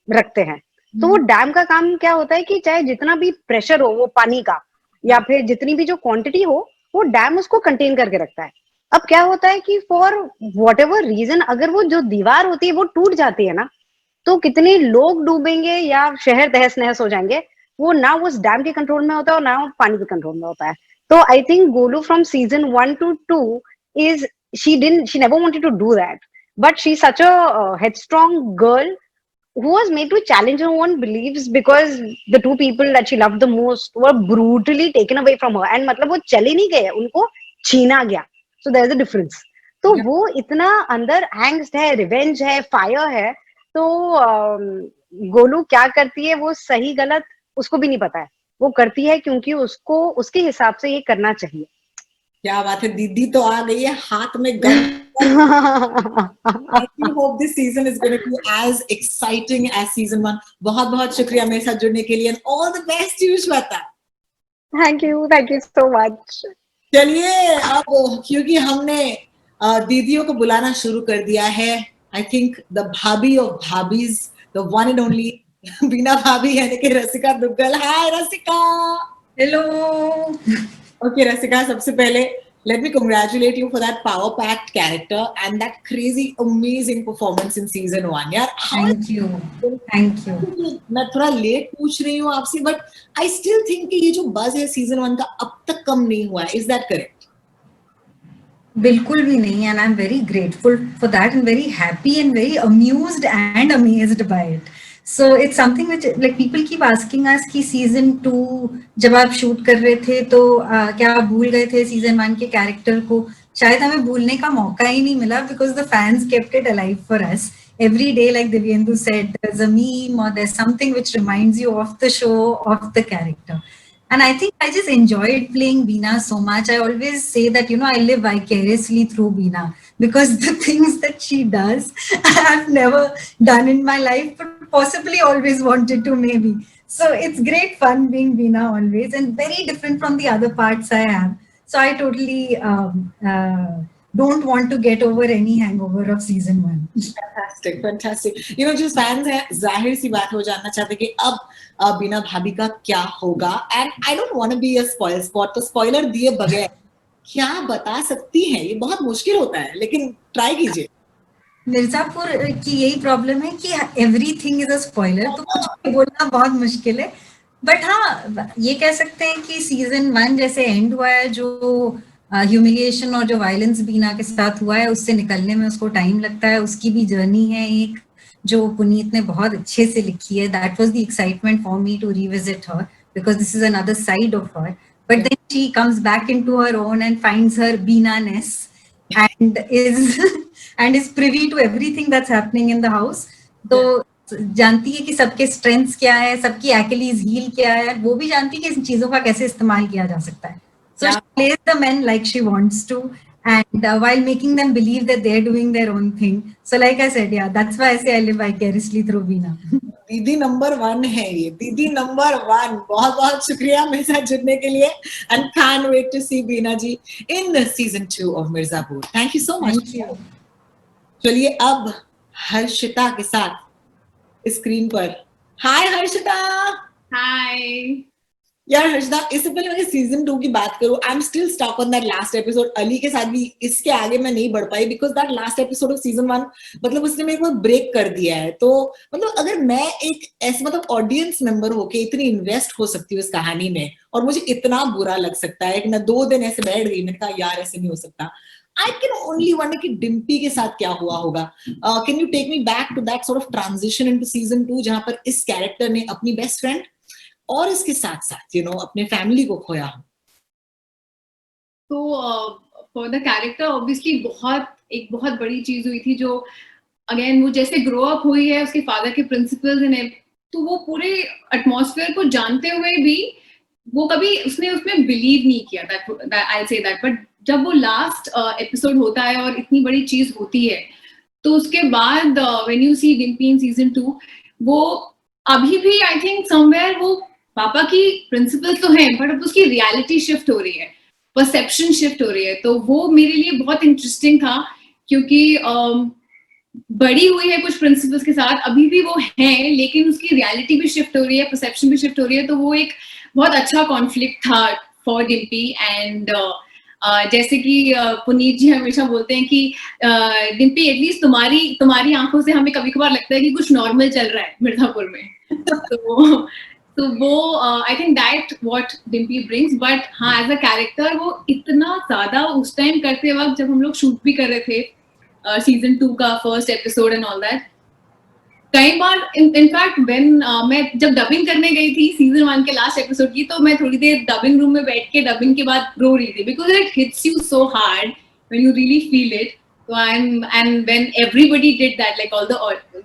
रखते हैं। तो वो डैम का काम क्या होता है कि चाहे जितना भी प्रेशर हो वो पानी का, या फिर जितनी भी जो क्वांटिटी हो, वो डैम उसको कंटेन करके रखता है। अब क्या होता है कि फॉर वॉट एवर रीजन अगर वो जो दीवार होती है वो टूट जाती है ना, तो कितने लोग डूबेंगे या शहर तहस नहस हो जाएंगे, वो ना उस डैम के कंट्रोल में होता है और ना पानी के कंट्रोल में होता है। तो I think Golu from season 1 to 2 is she never wanted to do that, but she's such a headstrong girl who was made to challenge her own beliefs, because the two people that she loved the most were brutally taken away from her, and मतलब वो चले नहीं गए, उनको छीना गया। So there's a difference. तो वो इतना अंदर angst है, revenge है, fire है। तो गोलू क्या करती है वो सही गलत उसको भी नहीं पता है, वो करती है क्योंकि उसको उसके हिसाब से ये करना चाहिए। क्या बात है, दीदी तो आ गई है हाथ में gun. I hope this season is going to be as exciting as season 1. बहुत बहुत शुक्रिया मेरे साथ जुड़ने के लिए and all the best to you Shweta. Thank you so much. चलिए अब क्योंकि हमने दीदियों को बुलाना शुरू कर दिया है, I think the भाभी of भाभीज, the one and only बीना भाभी यानी कि रसिका दुग्गल. Hi रसिका. Hello. Okay रसिका, सबसे पहले let me congratulate you for that power-packed character and that crazy, amazing performance in season 1. यार, Thank you. मैं थोड़ा लेट पूछ रही हूँ आपसे, but I still think कि ये जो buzz है season 1 का अब तक कम नहीं हुआ है. Is that correct? बिल्कुल भी नहीं, and I'm very grateful for that and very happy and very amused and amazed by it. So it's something which like people keep asking us कि season 2 जब आप शूट कर रहे थे तो क्या आप भूल गए थे season 1 के कैरेक्टर को? शायद हमें भूलने का मौका ही नहीं मिला because the fans kept it alive for us. Every day, like Divyendu said, there's a meme or there's something which reminds you of the show, of the character. And I think I just enjoyed playing Beena so much. I always say that, you know, I live vicariously through Beena because the things that she does, I've never done in my life, but possibly always wanted to maybe. So it's great fun being Beena always and very different from the other parts I have. So I totally don't want to get over any hangover of season 1. Fantastic. You know, जो fans हैं, जाहिर सी बात हो जानना चाहते कि अब बीना भाभी का क्या होगा. And I don't want to be a spoil sport, तो spoiler दिए बगैर क्या बता सकती हैं? ये बहुत मुश्किल होता है, लेकिन try कीजिए. मिर्जापुर की यही प्रॉब्लम है कि एवरीथिंग इज अ स्पॉइलर, तो कुछ भी बोलना बहुत मुश्किल है. बट हाँ, ये कह सकते हैं कि सीजन 1 जैसे एंड हुआ है, जो ह्यूमिलिएशन और जो वायलेंस बीना के साथ हुआ है उससे निकलने में उसको टाइम लगता है. उसकी भी जर्नी है एक जो पुनीत ने बहुत अच्छे से लिखी है. That was the excitement for me to revisit her because this is another side of her. But then she comes back into her own and finds her बीनानेस and is privy to everything that's happening in the house. तो जानती है कि सबके strengths क्या है, सबकी Achilles heel क्या है, वो भी जानती है कि इन चीजों का कैसे इस्तेमाल किया जा सकता है. So she plays the men like she wants to, and while making them believe that they're doing their own thing. So like I said, yeah, that's why I say I live vicariously through Beena. दीदी number 1 है ये, दीदी number 1. बहुत बहुत शुक्रिया मेरे साथ जुड़ने के लिए and can't wait to see Bina ji in season 2 of Mirzapur. Thank you so much. Thank you. चलिए अब हर्षिता के साथ स्क्रीन पर. हाय हर्षिता. हाय यार हर्षिता, इससे पहले मैं सीजन 2 की बात करूं, I am still stuck on that last episode. Ali के साथ भी इसके आगे मैं नहीं बढ़ पाई because that last episode of season 1 मतलब उसने मेरे को ब्रेक कर दिया है. तो मतलब अगर मैं एक ऐसे मतलब ऑडियंस मेंबर होके इतनी इन्वेस्ट हो सकती हूँ इस कहानी में और मुझे इतना बुरा लग सकता है कि मैं 2 दिन ऐसे बैठ गई, मैंने कहा यार ऐसे नहीं हो सकता. I can only wonder कि डिम्पी के साथ क्या हुआ होगा. Can you take me back to that sort of transition into season 2 जहां पर इस कैरेक्टर ने अपनी बेस्ट फ्रेंड और इसके साथ साथ यू नो अपने फैमिली को खोया. तो फॉर द कैरेक्टर ऑब्वियसली एक बहुत बड़ी चीज हुई थी, जो अगेन वो जैसे ग्रो अप हुई है उसके फादर के प्रिंसिपल्स ने, तो वो पूरे एटमॉस्फेयर को जानते हुए भी वो कभी उसने उसमें बिलीव नहीं किया. That I say that. But जब वो लास्ट एपिसोड होता है और इतनी बड़ी चीज होती है, तो उसके बाद when you see Dimpy in season 2, वो अभी भी आई थिंक समवेयर वो पापा की प्रिंसिपल तो हैं, बट अब उसकी रियलिटी शिफ्ट हो रही है, परसेप्शन शिफ्ट हो रही है. तो वो मेरे लिए बहुत इंटरेस्टिंग था क्योंकि बड़ी हुई है कुछ प्रिंसिपल्स के साथ, अभी भी वो हैं, लेकिन उसकी रियलिटी भी शिफ्ट हो रही है, परसेप्शन भी शिफ्ट हो रही है. तो वो एक बहुत अच्छा कॉन्फ्लिक्ट था फॉर डिम्पी. एंड जैसे कि पुनीत जी हमेशा बोलते हैं कि डिम्पी एटलीस्ट तुम्हारी आंखों से हमें कभी कभार लगता है कि कुछ नॉर्मल चल रहा है मिर्जापुर में. तो वो I think that what Dimpy brings. But हाँ, एज अ कैरेक्टर वो इतना ज्यादा उस टाइम करते वक्त जब हम लोग शूट भी कर रहे थे सीजन 2 का first episode and all that, कई बार इनफैक्ट व्हेन मैं जब डबिंग करने गई थी सीजन 1 के लास्ट एपिसोड की, तो मैं थोड़ी देर डबिंग रूम में बैठ के डबिंग के बाद रो रही थी because it hits you so hard when you really feel it. तो I am and when everybody did that, like all the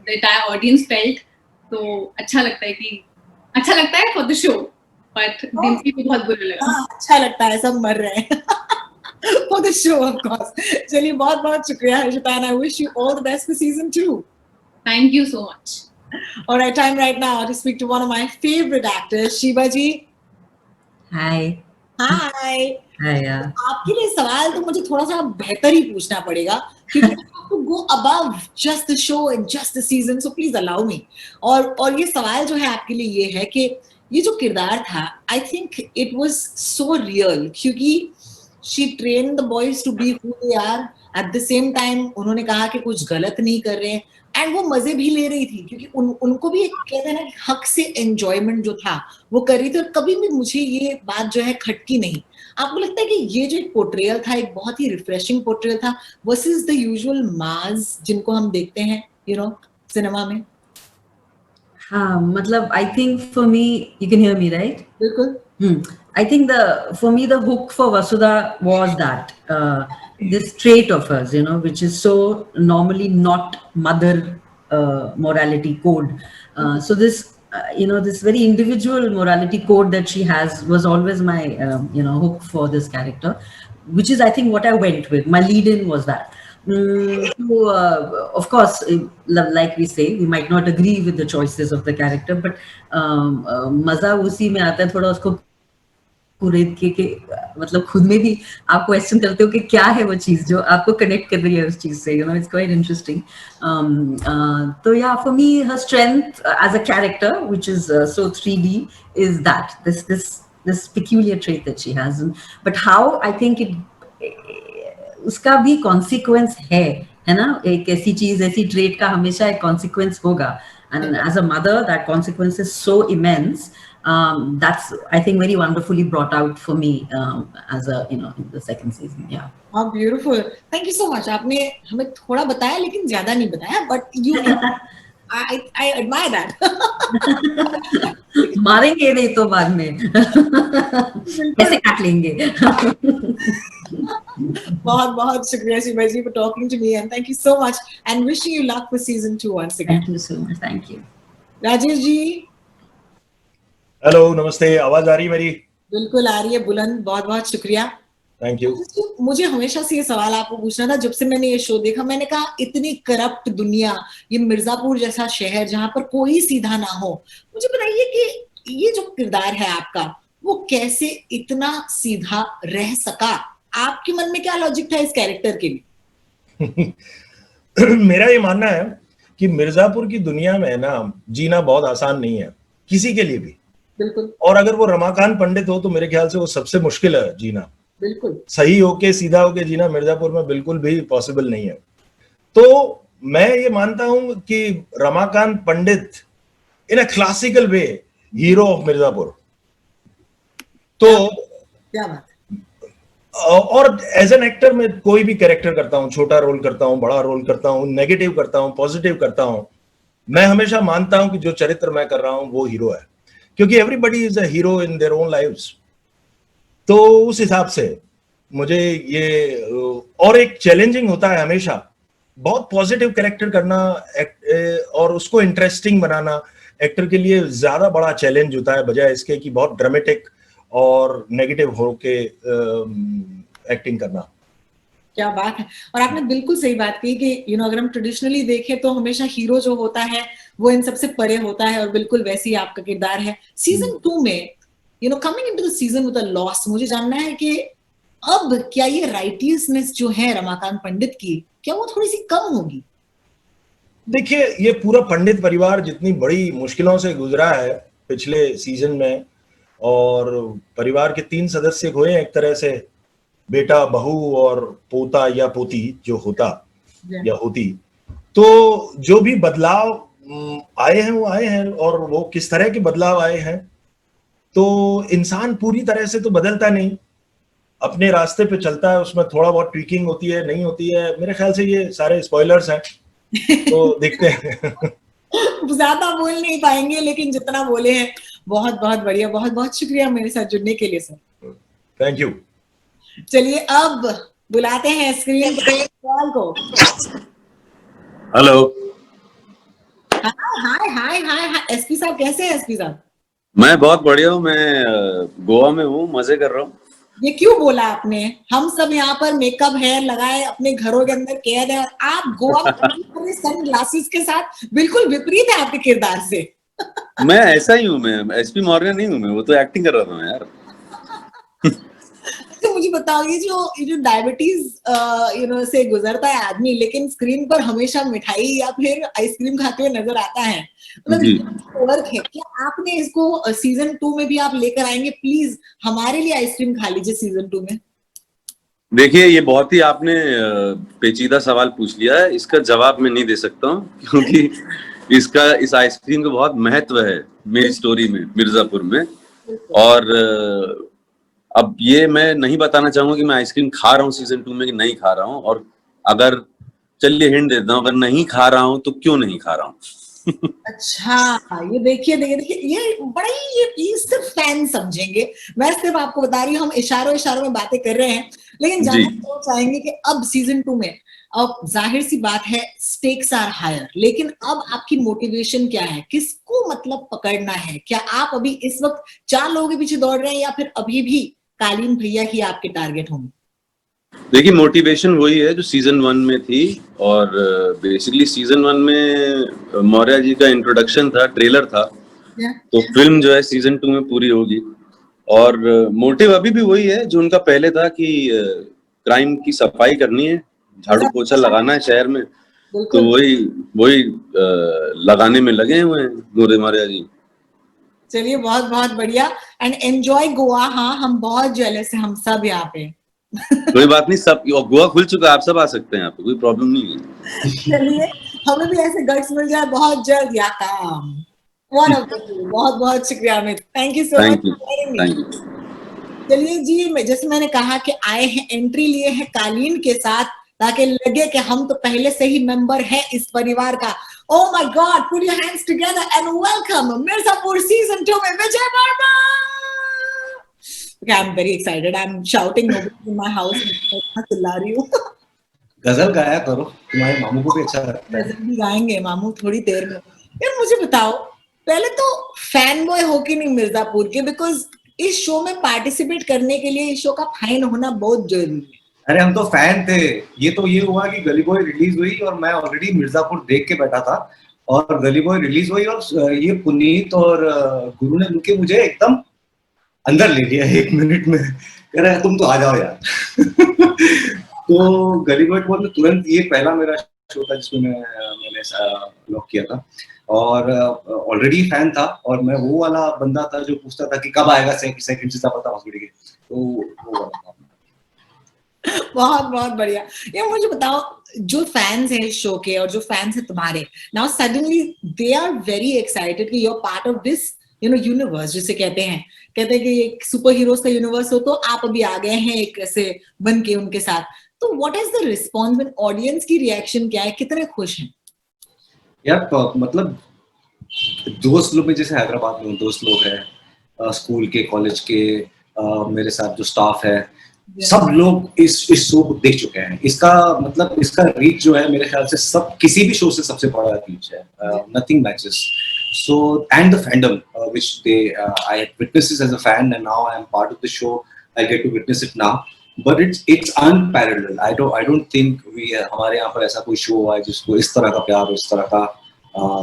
entire audience felt, तो अच्छा लगता है for the show. But Dimpy को बहुत बुरा लगा. अच्छा लगता है, सब मर रहे हैं. for the show, of course. चलिए बहुत बहुत शुक्रिया Harshita, and I wish you all the best for season 2. Thank you so much. All right, time right now to speak to one of my favorite actors, Shiva ji. Hi. Hi. Hi, yeah. आपके लिए सवाल तो मुझे थोड़ा सा बेहतर ही पूछना पड़ेगा क्योंकि आपको go above just the show and just the season, so please allow me. और ये सवाल जो है आपके लिए ये है कि ये जो किरदार था, I think it was so real क्योंकि she trained the boys to be who they are. At the same time उन्होंने कहा कि कुछ गलत नहीं कर रहे हैं एंड वो मजे भी ले रही थी क्योंकि उनको भी एक कहते हैं ना हक से एंजॉयमेंट जो था वो कर रही थी और कभी भी मुझे ये बात जो है खटकी नहीं. आपको लगता है कि ये जो एक पोर्ट्रेयल था एक बहुत ही रिफ्रेशिंग पोर्ट्रेयल था वर्सेस द यूजुअल मास जिनको हम देखते हैं सिनेमा में? हाँ, मतलब I think for me, you can hear me, right? बिल्कुल. I think for me the hook for Vasudha was that this trait of hers, which is so normally not mother morality code. So this this very individual morality code that she has was always my hook for this character, which is I think what I went with. My lead-in was that. So, of course, like we say, we might not agree with the choices of the character, but मजा उसी में आता है थोड़ा उसको कुरेद के मतलब खुद में भी आप क्वेश्चन करते हो कि क्या है वो चीज जो आपको कनेक्ट कर रही है उस चीज से. It's quite interesting. So yeah, for me, her strength as a character, which is so 3D, is that this peculiar trait that she has. But how I think उसका भी कॉन्सिक्वेंस है ना. एक ऐसी चीज ऐसी ट्रेट का हमेशा एक कॉन्सिक्वेंस होगा and as a mother that consequence is so immense. That's I think very wonderfully brought out for me as a in the second season. Yeah. How beautiful. Thank you so much. आपने हमें थोड़ा बताया लेकिन ज्यादा नहीं बताया, but you I admire that. मारेंगे नहीं तो बाद में कैसे काट लेंगे. बहुत बहुत शुक्रिया Shiva ji for talking to me and thank you so much and wishing you luck for season 2 once again. Thank you so much. Thank you. Rajesh ji. Hello, नमस्ते. आवाज आ रही है मेरी? बिल्कुल आ रही है बुलंद. बहुत बहुत शुक्रिया. Thank you. मुझे हमेशा से ये सवाल आपको पूछना था जब से मैंने ये शो देखा. मैंने कहा इतनी करप्ट दुनिया, ये मिर्जापुर जैसा शहर जहां पर कोई सीधा ना हो, मुझे बताइए कि ये जो किरदार है आपका वो कैसे इतना सीधा रह सका? आपके मन में क्या लॉजिक था इस कैरेक्टर के लिए? मेरा ये मानना है कि मिर्जापुर की दुनिया में ना जीना बहुत आसान नहीं है किसी के लिए भी. बिल्कुल. और अगर वो रमाकांत पंडित हो तो मेरे ख्याल से वो सबसे मुश्किल है जीना. बिल्कुल. सही होके सीधा होके जीना मिर्जापुर में बिल्कुल भी पॉसिबल नहीं है. तो मैं ये मानता हूं कि Ramakant Pandit in a classical way hero of Mirzapur. तो क्या बात. और एज एन एक्टर मैं कोई भी कैरेक्टर करता हूँ, छोटा रोल करता हूँ, बड़ा रोल करता हूँ, नेगेटिव करता हूँ, पॉजिटिव करता हूँ, मैं हमेशा मानता हूँ कि जो चरित्र मैं कर रहा हूँ वो हीरो है, क्योंकि everybody is a hero in their own lives. तो उस हिसाब से मुझे ये और एक चैलेंजिंग होता है हमेशा बहुत पॉजिटिव कैरेक्टर करना और उसको इंटरेस्टिंग बनाना एक्टर के लिए ज्यादा बड़ा चैलेंज होता है बजाय इसके कि बहुत ड्रामेटिक और नेगेटिव होके एक्टिंग करना. क्या बात है. और आपने बिल्कुल सही बात की कि अगर हम ट्रेडिशनली देखें तो हमेशा हीरो जो होता है वो इन सबसे परे होता है और बिल्कुल वैसे ही आपका किरदार है. सीजन 2 में coming into the season with a loss, मुझे जानना है कि अब क्या ये राइटियसनेस जो है रमाकांत पंडित की क्या वो थोड़ी सी कम होगी? देखिए, ये पूरा पंडित परिवार जितनी बड़ी मुश्किलों से गुजरा है पिछले सीजन में, और परिवार के 3 सदस्य हुए एक तरह से, बेटा, बहू और पोता या पोती जो होता या होती. तो जो भी बदलाव आए हैं वो आए हैं, और वो किस तरह के बदलाव आए हैं. तो इंसान पूरी तरह से तो बदलता नहीं, अपने रास्ते पे चलता है, उसमें थोड़ा बहुत ट्वीकिंग होती है, नहीं होती है. मेरे ख्याल से ये सारे स्पॉयलर्स हैं तो देखते हैं. ज्यादा बोल नहीं पाएंगे लेकिन जितना बोले हैं बहुत बहुत बढ़िया. बहुत बहुत शुक्रिया मेरे साथ जुड़ने के लिए सर. Thank you. चलिए अब बुलाते हैं स्क्रीन पर को. हेलो. हाय हाय हाय. एसपी साहब कैसे हैं? एसपी साहब मैं बहुत बढ़िया हूँ. मैं गोवा में हूँ, मजे कर रहा हूँ. ये क्यों बोला आपने? हम सब यहाँ पर मेकअप हेयर लगाए अपने घरों के अंदर कैद है और आप गोवा में सन ग्लासेस के साथ, बिल्कुल विपरीत है आपके किरदार से। मैं ऐसा ही हूँ, मैं एसपी मॉर्गन नहीं हूँ, मैं वो तो एक्टिंग कर रहा था यार। तो मुझे बताओ, ये जो डायबिटीज से गुजरता है आदमी, लेकिन स्क्रीन पर हमेशा मिठाई या फिर आइसक्रीम खाते हुए नजर आता है, मतलब वर्क है क्या? आपने इसको सीजन 2 में भी आप लेकर आएंगे? प्लीज हमारे लिए आइसक्रीम खा लीजिए सीजन 2 में। देखिए, ये बहुत ही आपने पेचीदा सवाल पूछ लिया है, इसका जवाब मैं नहीं दे सकता हूँ, क्योंकि इस आइसक्रीम का बहुत महत्व है मेरी स्टोरी में, मिर्जापुर में। और अब ये मैं नहीं बताना चाहूंगा कि मैं आइसक्रीम खा रहा हूँ सीजन 2 में कि नहीं खा रहा हूँ, और अगर चलिए हिंट देता हूँ, अगर नहीं खा रहा हूँ तो क्यों नहीं खा रहा हूँ। अच्छा, ये देखिए, ये बड़ा ही ये सिर्फ फैन समझेंगे। मैं सिर्फ आपको बता रही हूँ, हम इशारों में बातें कर रहे हैं, लेकिन जानना चाहेंगे कि अब सीजन 2 में, अब जाहिर सी बात है स्टेक्स आर हायर, लेकिन अब आपकी मोटिवेशन क्या है? किसको मतलब पकड़ना है? क्या आप अभी इस वक्त 4 लोगों के पीछे दौड़ रहे हैं या फिर अभी भी कालीन भैया ही आपके टारगेट होंगे? देखिए, मोटिवेशन वही है जो सीजन 1 में थी, और बेसिकली सीजन 1 में मौर्य जी का इंट्रोडक्शन था, ट्रेलर था, तो फिल्म जो है सीजन 2 में पूरी होगी। और मोटिव अभी भी वही है जो उनका पहले था कि क्राइम की सफाई करनी है, झाड़ू पोछा लगाना है शहर में, तो वही लगाने में लगे हुए हैं गोरे मौर्य जी। चलिए, बहुत बहुत बढ़िया, एंड एंजॉय गोवा। हाँ, हम बहुत जेलस हैं, हम सब यहाँ पे। कोई बात नहीं, सब गोवा खुल चुका है, आप सब आ सकते हैं, यहाँ पे कोई प्रॉब्लम नहीं है। चलिए, हमें भी ऐसे गट्स मिल जाए बहुत जल्द या काम। बहुत बहुत शुक्रिया Amit, thank you so much. चलिए जी, जैसे मैंने कहा कि आए हैं, एंट्री लिए हैं कालीन के साथ, ताकि लगे कि हम तो पहले से ही मेंबर हैं इस परिवार का। Oh my God, put your hands together and welcome Mirzapur season 2 में विजय Verma. Okay, I'm very excited. I'm shouting in my house. मैं चिल्ला रही हूँ। गजल गाया करो, तुम्हारे मामू को भी अच्छा लगता है। गजल भी गाएंगे मामू थोड़ी देर में। यार मुझे बताओ, पहले तो फैन बॉय हो कि नहीं मिर्जापुर के? बिकॉज इस शो में पार्टिसिपेट करने के लिए इस शो का फैन होना बहुत जरूरी है। अरे हम तो फैन थे। ये हुआ कि गली बॉय रिलीज हुई और मैं ऑलरेडी मिर्जापुर देख के बैठा था, और गली बॉय रिलीज हुई और ये पुनीत और गुरु ने मिलके मुझे एकदम अंदर ले लिया 1 मिनट में, कह रहा है तुम तो आ जाओ यार। तो गली बॉय को तुरंत, ये पहला मेरा शो था जिसमें मैंने लॉक किया था, और ऑलरेडी फैन था, और मैं वो वाला बंदा था जो पूछता था कि कब आएगा सेकंड सीजन, पता हॉस्पिटल के, तो वो वाला। बहुत बहुत बढ़िया। ये मुझे बताओ, जो फैंस हैं इस शो के और जो फैंस हैं तुम्हारे, now suddenly they are very excited कि you are part of this universe, जिसे कहते हैं कि एक सुपर हीरोज का यूनिवर्स हो, तो आप अभी आ गए हैं एक ऐसे बन के उनके साथ। तो what is the response, audience की रिएक्शन क्या है, कितने खुश हैं? यार मतलब दोस्त लोग में, जैसे हैदराबाद में दोस्त लोग हैं, स्कूल के, कॉलेज के, मेरे साथ जो स्टाफ है, सब लोग इस शो को देख चुके हैं। इसका मतलब, इसका रीच जो है मेरे ख्याल से सब किसी भी शो से सबसे बड़ा रीच है। Nothing matches. So, and the fandom which I had witnessed this as a fan, and now I am part of the show. I get to witness it now, but it's unparalleled. I don't think हमारे यहाँ पर ऐसा कोई show हुआ है जिसको इस तरह का प्यार, इस तरह का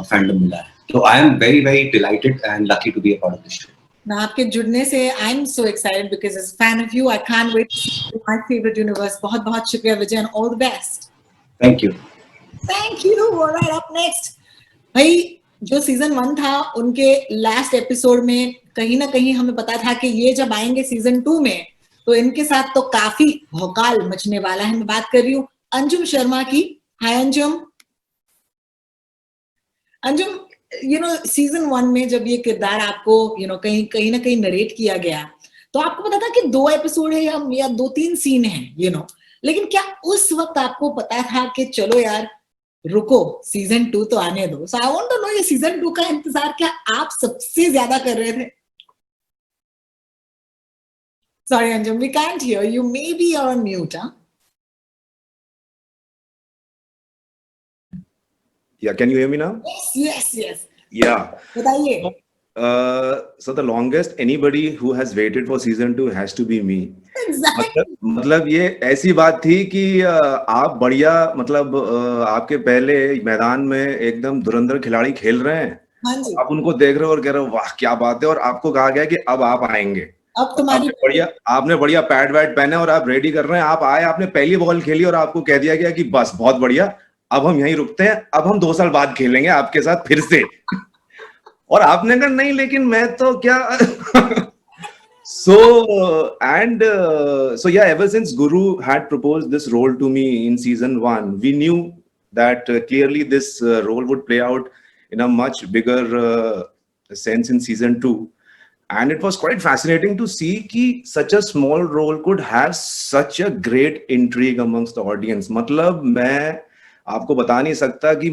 फैंडम मिला है। तो I am very very delighted and lucky to be a part of this show. ना आपके जुड़ने से I am so excited because as a fan of you, I can't wait to see my favorite universe. बहुत बहुत शुक्रिया विजय, and all the best. Thank you. Thank you. All right, up next, भाई, जो season 1 था उनके last episode में कहीं ना कहीं हमें पता था कि ये जब आएंगे सीजन 2 में, तो इनके साथ तो काफी भौकाल मचने वाला है। मैं बात कर रही हूँ अंजुम शर्मा की। हाय अंजुम। अंजुम, सीजन 1 में जब ये किरदार आपको कहीं ना कहीं नरेट किया गया, तो आपको पता था कि 2 एपिसोड है या 2-3 सीन है, लेकिन क्या उस वक्त आपको पता था कि चलो यार रुको, सीजन 2 तो आने दो? सो आई वांट टू नो, ये सीजन 2 का इंतजार क्या आप सबसे ज्यादा कर रहे थे? Sorry Anjum, we can't hear you, maybe you are on mute. Yeah, can you hear me now? Yes. Yeah. बताइए। so the longest anybody who has waited for season 2 has to be me. मतलब ये ऐसी बात थी कि आप बढ़िया मतलब आपके पहले मैदान में एकदम धुरंधर खिलाड़ी खेल रहे हैं, आप उनको देख रहे हो और कह रहे हो वाह क्या बात है, और आपको कहा गया कि अब आप आएंगे, अब तुम्हारी आपने बढ़िया पैड वैड पहने और आप रेडी कर रहे हैं, आप आए, आपने पहली बॉल खेली और आपको कह दिया गया कि बस बहुत बढ़िया, अब हम यहीं रुकते हैं, अब हम 2 साल बाद खेलेंगे आपके साथ फिर से। और आपने कहा नहीं लेकिन मैं तो क्या so yeah, ever since Guru had proposed this role to me in season 1, we knew that clearly this role would play out in a much bigger sense in season 2, and it was quite fascinating to see कि such a small role could have such a great intrigue amongst the audience. मतलब मैं आपको बता नहीं सकता कि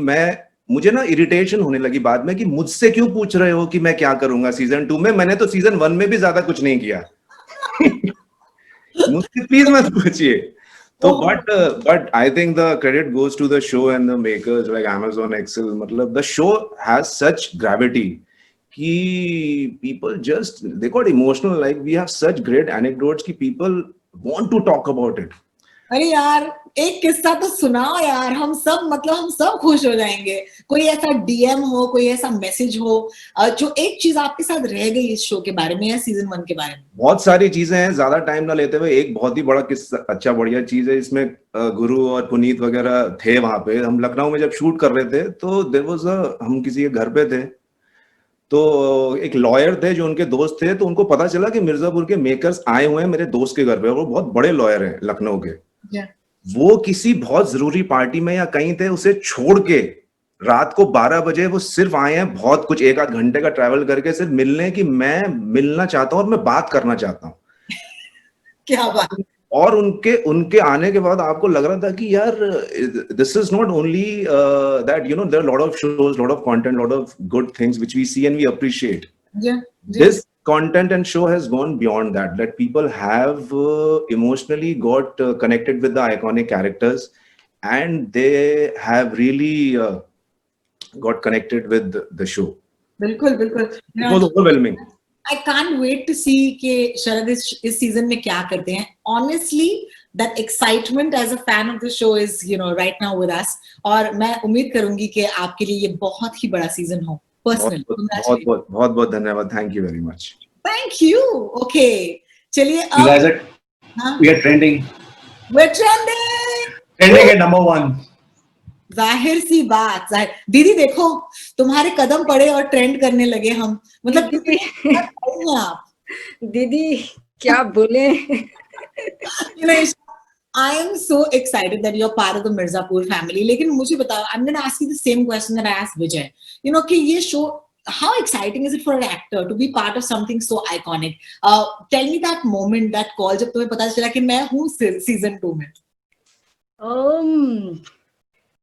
मुझे ना इरिटेशन होने लगी बाद में कि मुझसे क्यों पूछ रहे हो कि मैं क्या करूंगा सीजन 2 में, मैंने तो सीजन 1 में भी ज्यादा कुछ नहीं किया। मुझसे प्लीज मत पूछिए। तो but I think the credit goes to the show and the makers like Amazon Excel। मतलब the show has such gravity कि people just they got emotional, like we have such great anecdotes कि people want to talk about it। अरे यार एक किस्सा तो सुनाओ यार, हम सब खुश हो जाएंगे। कोई ऐसा डीएम हो, कोई ऐसा मैसेज हो जो एक चीज आपके साथ रह गई इस शो के बारे में या सीजन 1 के बारे में? बहुत सारी चीजें हैं, ज्यादा टाइम ना लेते हुए एक बहुत ही बड़ा किस्सा, अच्छा बढ़िया चीज है इसमें। गुरु और पुनीत वगैरह थे वहां पे, हम लखनऊ में जब शूट कर रहे थे तो देयर वाज हम किसी के घर पे थे, तो एक लॉयर थे जो उनके दोस्त थे, तो उनको पता चला कि मिर्जापुर के मेकर्स आए हुए हैं मेरे दोस्त के घर पे, वो बहुत बड़े लॉयर हैं लखनऊ के। वो किसी बहुत जरूरी पार्टी में या कहीं थे, उसे छोड़ के रात को 12 बजे वो सिर्फ आए हैं, बहुत कुछ 1 आध घंटे का ट्रैवल करके सिर्फ मिलने की, मैं मिलना चाहता हूँ और मैं बात करना चाहता हूँ। क्या बात। और उनके आने के बाद आपको लग रहा था कि यार this is not only that you know there are lot of shows, lot of content, lot of good things which we see and we appreciate. This content and show has gone beyond that, that people have emotionally got connected with the iconic characters, and they have really got connected with the show. बिल्कुल बिल्कुल। It was overwhelming. I can't wait to see कि शरद इस season में क्या करते हैं। Honestly, that excitement as a fan of the show is, you know, right now with us. और मैं उम्मीद करूंगी कि आपके लिए ये बहुत ही बड़ा सीजन हो। Personally, बहुत धन्यवाद। Thank you very much. Thank you. Okay. चलिए You guys are we are trending. We're trending. Trending है number 1. जाहिर सी बात, दीदी देखो तुम्हारे कदम पड़े और ट्रेंड करने लगे हम। मतलब दीदी आप दीदी क्या बोले? I am so excited that you're part of the Mirzapur family. लेकिन मुझे बताओ, I'm going to ask you the same question that I asked Vijay. You know कि ये show, how exciting is it for an actor to be part of something so iconic? Tell me that moment, that call जब तुम्हें पता चला कि मैं हूँ season 2 में।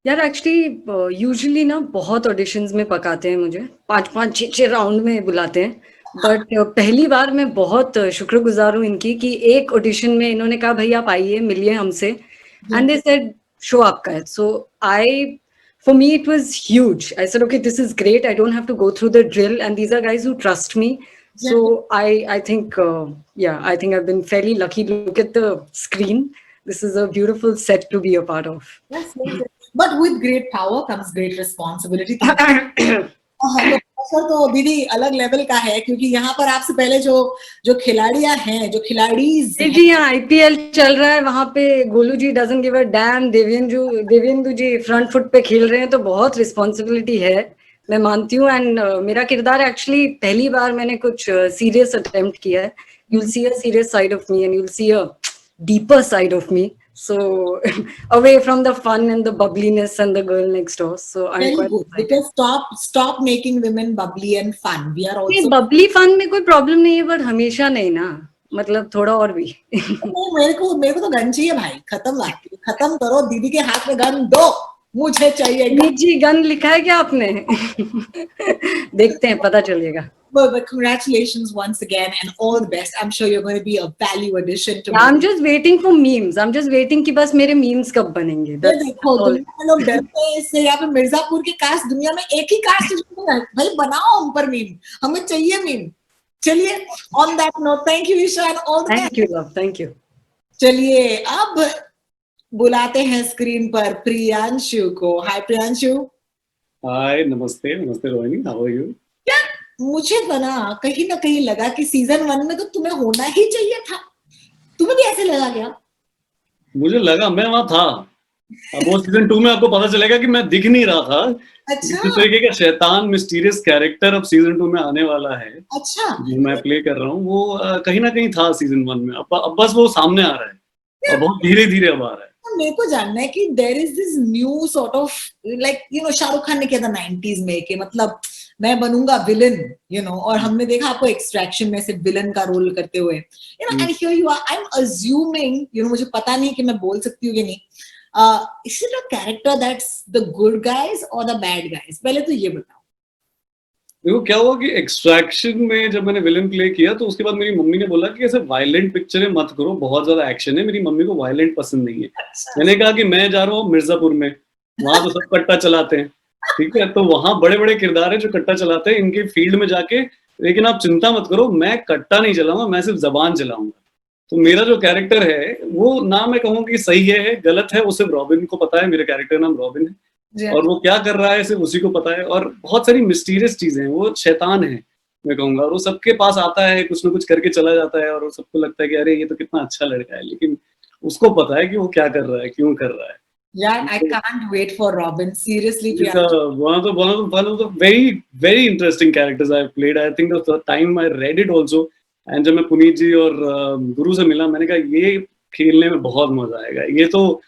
यार एक्चुअली यूजुअली ना बहुत ऑडिशंस में पकाते हैं मुझे, 5-5, 6-6 राउंड में बुलाते हैं, बट पहली बार मैं बहुत शुक्रगुजार हूँ इनकी कि एक ऑडिशन में इन्होंने कहा भाई आप आइए मिलिए हमसे, एंड दे सेड शो आपका है। सो for me it was huge. I said okay, this is great, I don't have to go through the drill, and these are guys who trust me. So I think I think I've been fairly lucky. Look at the screen, this is a beautiful set to be a part of. Yes, but with great power comes great responsibility. तो दीदी अलग level का है, क्योंकि यहाँ पर आपसे पहले जो खिलाड़ियां हैं, जो खिलाड़ी जी यहाँ IPL चल रहा है, वहां पे Golu ji doesn't give a damn, Divyendu ji front foot पे खेल रहे हैं, तो बहुत रिस्पॉन्सिबिलिटी है, मैं मानती हूँ। एंड मेरा किरदार एक्चुअली पहली बार मैंने कुछ सीरियस अटेम्प्ट किया है। you'll see a serious side of me and you'll see a deeper side of me, so away from the fun and the bubbliness and the girl next door. So I'm quite good, because stop making women bubbly and fun. We are also bubbly fun में कोई problem नहीं है, but हमेशा नहीं ना, मतलब थोड़ा और भी। मेरे को तो गन चाहिए भाई, खत्म करो, दीदी के हाथ में गन दो। मुझे चाहिए जी गन लिखा है क्या आपने? देखते हैं, पता चलेगा. But congratulations once again and all the best. I'm sure you're going to be a value addition to. I'm just waiting for memes. I'm just waiting कि बस मेरे memes कब बनेंगे. देखो दुनिया लोग डरते हैं इससे. यहाँ पे मिर्जापुर के कास्ट, दुनिया में एक ही कास्ट है भाई, बनाओ हम पर मीम, हमें चाहिए मीम. चलिए, on that note, thank you Isha and all the best. Thank you love, thank you. चलिए अब बुलाते हैं स्क्रीन पर प्रियांशु को. हाय प्रियांशु. हाय, नमस्ते. नमस्ते रोहिणी, हाउ आर यू? मुझे ना कहीं लगा कि सीजन 1 में तो तुम्हें होना ही चाहिए था. तुम्हें भी ऐसे लगा क्या? मुझे लगा, मैं वहां था. अब वो सीजन 2 में आपको पता चलेगा कि मैं दिख नहीं रहा था. अच्छा. इस तरीके का शैतान मिस्टीरियस कैरेक्टर अब सीजन 2 में आने वाला है. अच्छा. जो मैं प्ले कर रहा हूँ वो कहीं ना कहीं था सीजन 1 में. अब बस वो सामने आ रहा है और बहुत धीरे धीरे अब आ रहा है. मेरे को जानना है कि there is this new sort of like Shahrukh Khan ने किया था 90s में कि मतलब मैं बनूंगा विलन, और हमने देखा आपको एक्सट्रैक्शन में से विलन का रोल करते हुए, and here you are. I am assuming, मुझे पता नहीं कि मैं बोल सकती हूँ कि नहीं, is it a character that's the good guys और द बैड गाइज? पहले तो ये बताओ. देखो क्या हुआ कि एक्सट्रैक्शन में जब मैंने विलन प्ले किया तो उसके बाद मेरी मम्मी ने बोला कि ऐसे वायलेंट पिक्चरें मत करो, बहुत ज्यादा एक्शन है. मेरी मम्मी को वायलेंट पसंद नहीं है. मैंने कहा कि मैं जा रहा हूँ मिर्जापुर में, वहां तो सब कट्टा चलाते हैं, ठीक है, तो वहां बड़े बड़े किरदार है जो कट्टा चलाते हैं, इनके फील्ड में जाके, लेकिन आप चिंता मत करो, मैं कट्टा नहीं चलाऊंगा, मैं सिर्फ जबान चलाऊंगा. तो मेरा जो कैरेक्टर है वो ना मैं कहूँ कि सही है गलत है, वो सिर्फ रॉबिन को पता है. मेरा कैरेक्टर नाम रॉबिन है और वो क्या कर रहा है सिर्फ उसी को पता है. और बहुत सारी मिस्टीरियस चीजें हैं, वो शैतान है मैं कहूंगा, और वो सबके पास आता है, कुछ ना कुछ करके चला जाता है, और सबको लगता है कि अरे ये तो कितना अच्छा लड़का है, लेकिन उसको पता है कि वो क्या कर रहा है, क्यों कर रहा है. Yeah, I can't wait for Robin. Seriously, one of the very interesting characters I've played. I think the time I read it also, and जब मैं पुनीत जी और गुरु से मिला, मैंने कहा ये खेलने में बहुत मजा आएगा. ये तो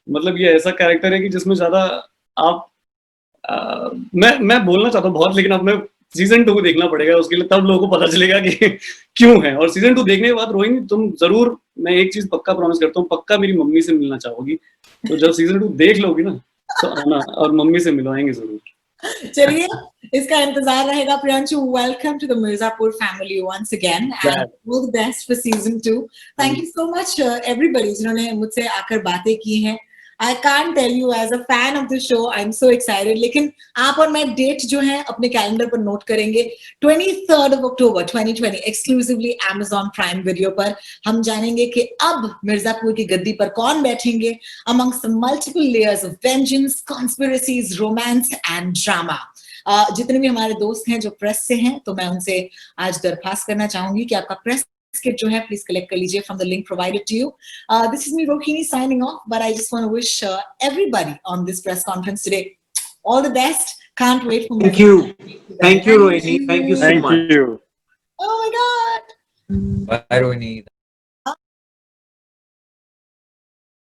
मतलब ये ऐसा कैरेक्टर है कि जिसमें ज्यादा आप मैं बोलना चाहता हूँ बहुत, लेकिन अब मैं सीजन 2 को देखना पड़ेगा उसके लिए, तब लोगों को पता चलेगा कि क्यों है. और सीजन 2 देखने के बाद रोहिणी तुम जरूर, मैं एक चीज पक्का प्रॉमिस करता हूँ, पक्का मेरी मम्मी से मिलना चाहोगी. तो जब सीजन 2 देख लोगी ना तो आना और मम्मी से मिलवाएंगे जरूर. चलिए इसका इंतजार रहेगा. Priyanshu, welcome to the Mirzapur family once again and all the best for season 2. Thank you so much everybody जिन्होंने मुझसे आकर बातें की हैं. I can't tell you, as a fan of the show, I'm so excited. लेकिन आप और मैं डेट जो है अपने कैलेंडर पर नोट करेंगे. 23rd of October 2020 exclusively Amazon Prime Video पर हम जानेंगे कि अब मिर्जापुर की गद्दी पर कौन बैठेंगे amongst the multiple layers of vengeance, conspiracies, romance and drama. जितने भी हमारे दोस्त हैं जो प्रेस से हैं, तो मैं उनसे आज दरख्वास्त करना चाहूंगी कि आपका प्रेस kit जो है प्लीज कलेक्ट कर लीजिए from the link provided to you. This is me Rohini signing off, but I just want to wish everybody on this press conference today all the best. Can't wait for Thank you Rohini, thank you so much. Thank you. Oh my god. Bye Rohini.